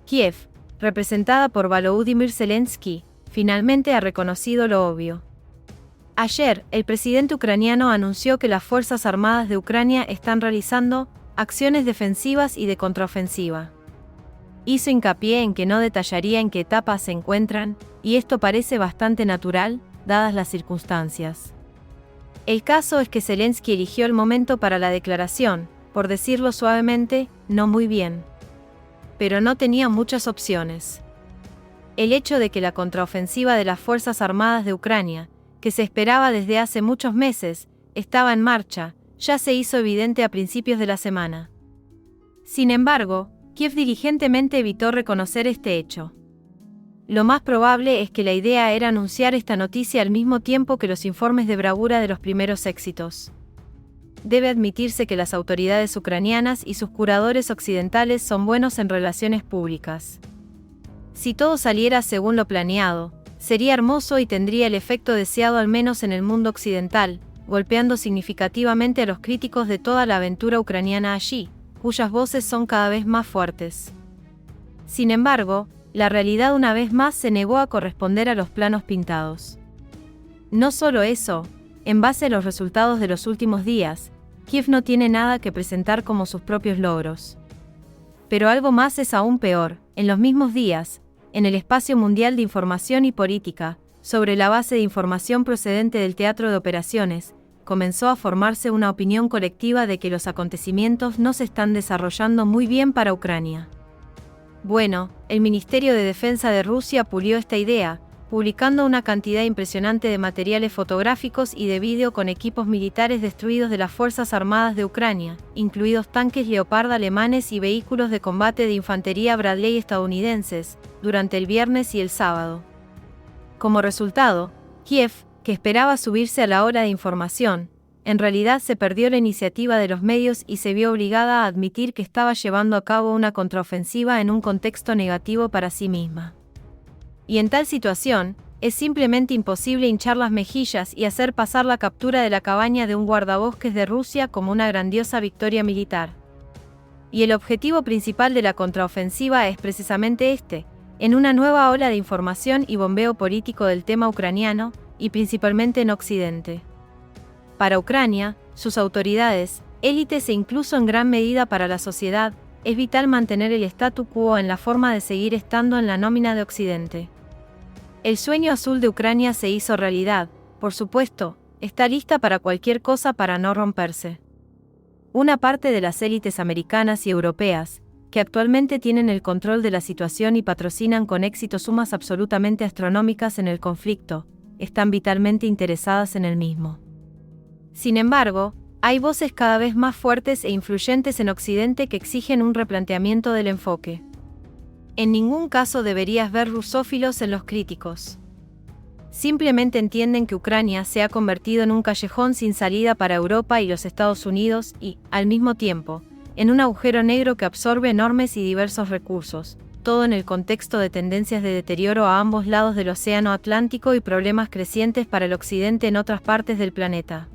Kiev, representada por Volodymyr Zelensky, finalmente ha reconocido lo obvio. Ayer, el presidente ucraniano anunció que las Fuerzas Armadas de Ucrania están realizando acciones defensivas y de contraofensiva. Hizo hincapié en que no detallaría en qué etapa se encuentran, y esto parece bastante natural, dadas las circunstancias. El caso es que Zelensky eligió el momento para la declaración, por decirlo suavemente, no muy bien. Pero no tenía muchas opciones. El hecho de que la contraofensiva de las Fuerzas Armadas de Ucrania, que se esperaba desde hace muchos meses, estaba en marcha, ya se hizo evidente a principios de la semana. Sin embargo, Kiev diligentemente evitó reconocer este hecho. Lo más probable es que la idea era anunciar esta noticia al mismo tiempo que los informes de bravura de los primeros éxitos. Debe admitirse que las autoridades ucranianas y sus curadores occidentales son buenos en relaciones públicas. Si todo saliera según lo planeado, sería hermoso y tendría el efecto deseado al menos en el mundo occidental, golpeando significativamente a los críticos de toda la aventura ucraniana allí, cuyas voces son cada vez más fuertes. Sin embargo, la realidad una vez más se negó a corresponder a los planos pintados. No solo eso, en base a los resultados de los últimos días, Kiev no tiene nada que presentar como sus propios logros. Pero algo más es aún peor. En los mismos días, en el espacio mundial de información y política, sobre la base de información procedente del teatro de operaciones, comenzó a formarse una opinión colectiva de que los acontecimientos no se están desarrollando muy bien para Ucrania. Bueno, el Ministerio de Defensa de Rusia pulió esta idea, publicando una cantidad impresionante de materiales fotográficos y de vídeo con equipos militares destruidos de las Fuerzas Armadas de Ucrania, incluidos tanques Leopard alemanes y vehículos de combate de infantería Bradley estadounidenses, durante el viernes y el sábado. Como resultado, Kiev, que esperaba subirse a la ola de información, en realidad se perdió la iniciativa de los medios y se vio obligada a admitir que estaba llevando a cabo una contraofensiva en un contexto negativo para sí misma. Y en tal situación, es simplemente imposible hinchar las mejillas y hacer pasar la captura de la cabaña de un guardabosques de Rusia como una grandiosa victoria militar. Y el objetivo principal de la contraofensiva es precisamente este, en una nueva ola de información y bombeo político del tema ucraniano, y principalmente en Occidente. Para Ucrania, sus autoridades, élites e incluso en gran medida para la sociedad, es vital mantener el statu quo en la forma de seguir estando en la nómina de Occidente. El sueño azul de Ucrania se hizo realidad, por supuesto, está lista para cualquier cosa para no romperse. Una parte de las élites americanas y europeas, que actualmente tienen el control de la situación y patrocinan con éxito sumas absolutamente astronómicas en el conflicto, están vitalmente interesadas en el mismo. Sin embargo, hay voces cada vez más fuertes e influyentes en Occidente que exigen un replanteamiento del enfoque. En ningún caso deberías ver rusófilos en los críticos. Simplemente entienden que Ucrania se ha convertido en un callejón sin salida para Europa y los Estados Unidos y, al mismo tiempo, en un agujero negro que absorbe enormes y diversos recursos, todo en el contexto de tendencias de deterioro a ambos lados del Océano Atlántico y problemas crecientes para el Occidente en otras partes del planeta.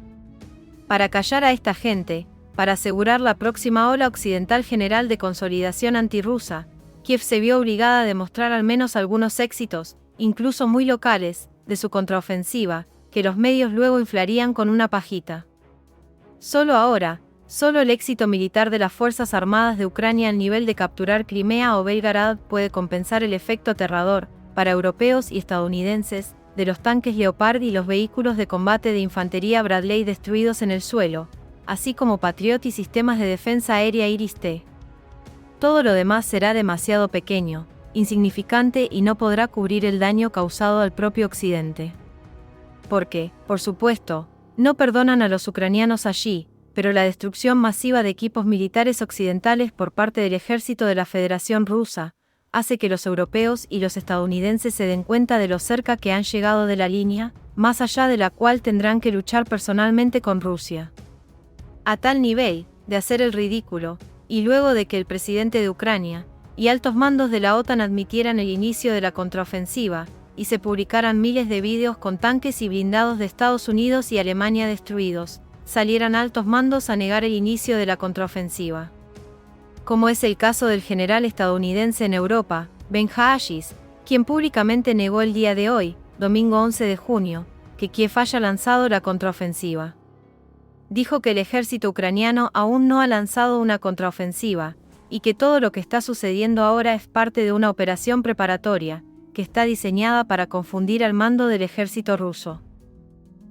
Para callar a esta gente, para asegurar la próxima ola occidental general de consolidación antirrusa, Kiev se vio obligada a demostrar al menos algunos éxitos, incluso muy locales, de su contraofensiva, que los medios luego inflarían con una pajita. Solo el éxito militar de las Fuerzas Armadas de Ucrania al nivel de capturar Crimea o Belgorod puede compensar el efecto aterrador, para europeos y estadounidenses, de los tanques Leopard y los vehículos de combate de infantería Bradley destruidos en el suelo, así como Patriot y sistemas de defensa aérea Iris-T. Todo lo demás será demasiado pequeño, insignificante y no podrá cubrir el daño causado al propio Occidente. Porque, por supuesto, no perdonan a los ucranianos allí, pero la destrucción masiva de equipos militares occidentales por parte del ejército de la Federación Rusa, hace que los europeos y los estadounidenses se den cuenta de lo cerca que han llegado de la línea, más allá de la cual tendrán que luchar personalmente con Rusia. A tal nivel, de hacer el ridículo, y luego de que el presidente de Ucrania y altos mandos de la OTAN admitieran el inicio de la contraofensiva, y se publicaran miles de vídeos con tanques y blindados de Estados Unidos y Alemania destruidos, salieran altos mandos a negar el inicio de la contraofensiva. como es el caso del general estadounidense en Europa, Ben Haashis, quien públicamente negó el día de hoy, domingo 11 de junio, que Kiev haya lanzado la contraofensiva. Dijo que el ejército ucraniano aún no ha lanzado una contraofensiva, y que todo lo que está sucediendo ahora es parte de una operación preparatoria, que está diseñada para confundir al mando del ejército ruso.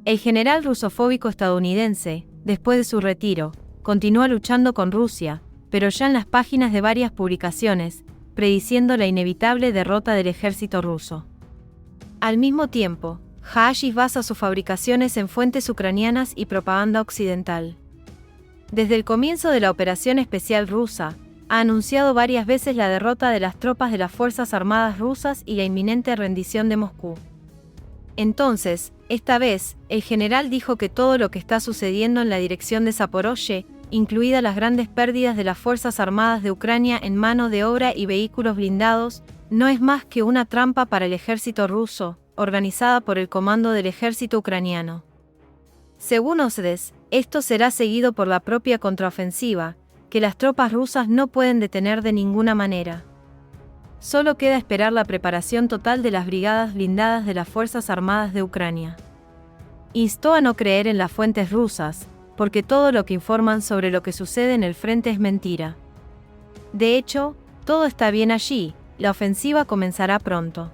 El general rusofóbico estadounidense, después de su retiro, continúa luchando con Rusia, pero ya en las páginas de varias publicaciones, prediciendo la inevitable derrota del ejército ruso. Al mismo tiempo, Haashis basa sus fabricaciones en fuentes ucranianas y propaganda occidental. Desde el comienzo de la operación especial rusa, ha anunciado varias veces la derrota de las tropas de las Fuerzas Armadas rusas y la inminente rendición de Moscú. Entonces, esta vez, el general dijo que todo lo que está sucediendo en la dirección de Zaporozhye, incluidas las grandes pérdidas de las Fuerzas Armadas de Ucrania en mano de obra y vehículos blindados, no es más que una trampa para el ejército ruso, organizada por el comando del ejército ucraniano. Según OSDES, esto será seguido por la propia contraofensiva, que las tropas rusas no pueden detener de ninguna manera. Solo queda esperar la preparación total de las brigadas blindadas de las Fuerzas Armadas de Ucrania. Instó a no creer en las fuentes rusas, porque todo lo que informan sobre lo que sucede en el frente es mentira. De hecho, todo está bien allí, la ofensiva comenzará pronto.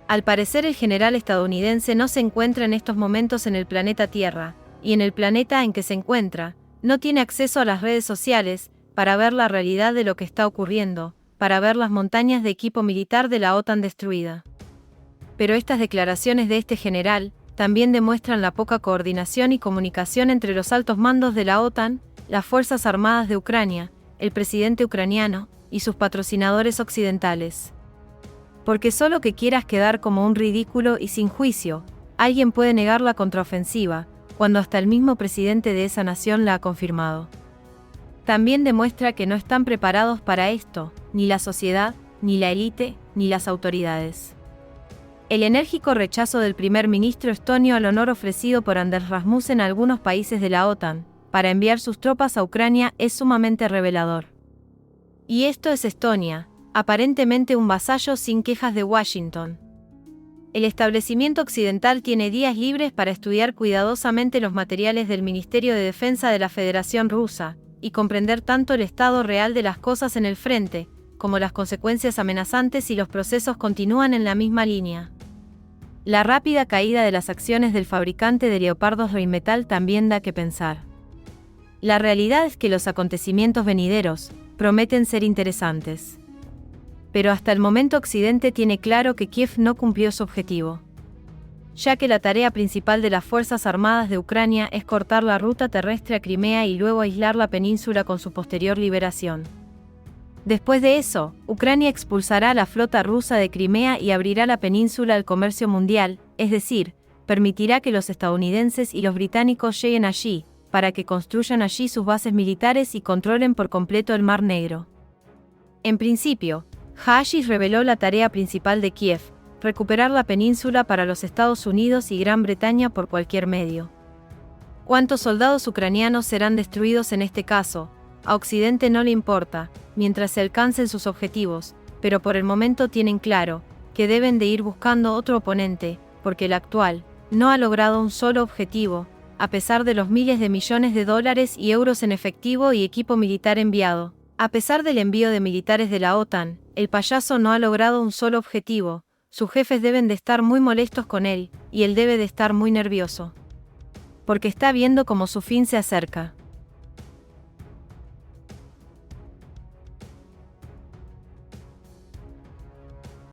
Al parecer el general estadounidense no se encuentra en estos momentos en el planeta Tierra, y en el planeta en que se encuentra, no tiene acceso a las redes sociales, para ver la realidad de lo que está ocurriendo, para ver las montañas de equipo militar de la OTAN destruida. Pero estas declaraciones de este general, también demuestran la poca coordinación y comunicación entre los altos mandos de la OTAN, las Fuerzas Armadas de Ucrania, el presidente ucraniano, y sus patrocinadores occidentales. Porque solo que quieras quedar como un ridículo y sin juicio, alguien puede negar la contraofensiva, cuando hasta el mismo presidente de esa nación la ha confirmado. También demuestra que no están preparados para esto, ni la sociedad, ni la élite, ni las autoridades. El enérgico rechazo del primer ministro estonio al honor ofrecido por Anders Rasmussen a algunos países de la OTAN, para enviar sus tropas a Ucrania es sumamente revelador. Y esto es Estonia, aparentemente un vasallo sin quejas de Washington. El establecimiento occidental tiene días libres para estudiar cuidadosamente los materiales del Ministerio de Defensa de la Federación Rusa, y comprender tanto el estado real de las cosas en el frente, como las consecuencias amenazantes si los procesos continúan en la misma línea. La rápida caída de las acciones del fabricante de leopardos Rheinmetall también da que pensar. La realidad es que los acontecimientos venideros prometen ser interesantes. Pero hasta el momento Occidente tiene claro que Kiev no cumplió su objetivo, ya que la tarea principal de las Fuerzas Armadas de Ucrania es cortar la ruta terrestre a Crimea y luego aislar la península con su posterior liberación. Después de eso, Ucrania expulsará a la flota rusa de Crimea y abrirá la península al comercio mundial, es decir, permitirá que los estadounidenses y los británicos lleguen allí, para que construyan allí sus bases militares y controlen por completo el Mar Negro. En principio, Haashis reveló la tarea principal de Kiev, recuperar la península para los Estados Unidos y Gran Bretaña por cualquier medio. ¿Cuántos soldados ucranianos serán destruidos en este caso? A Occidente no le importa, mientras se alcancen sus objetivos, pero por el momento tienen claro que deben de ir buscando otro oponente, porque el actual no ha logrado un solo objetivo, a pesar de los miles de millones de dólares y euros en efectivo y equipo militar enviado. A pesar del envío de militares de la OTAN, el payaso no ha logrado un solo objetivo, sus jefes deben de estar muy molestos con él, y él debe de estar muy nervioso. Porque está viendo cómo su fin se acerca.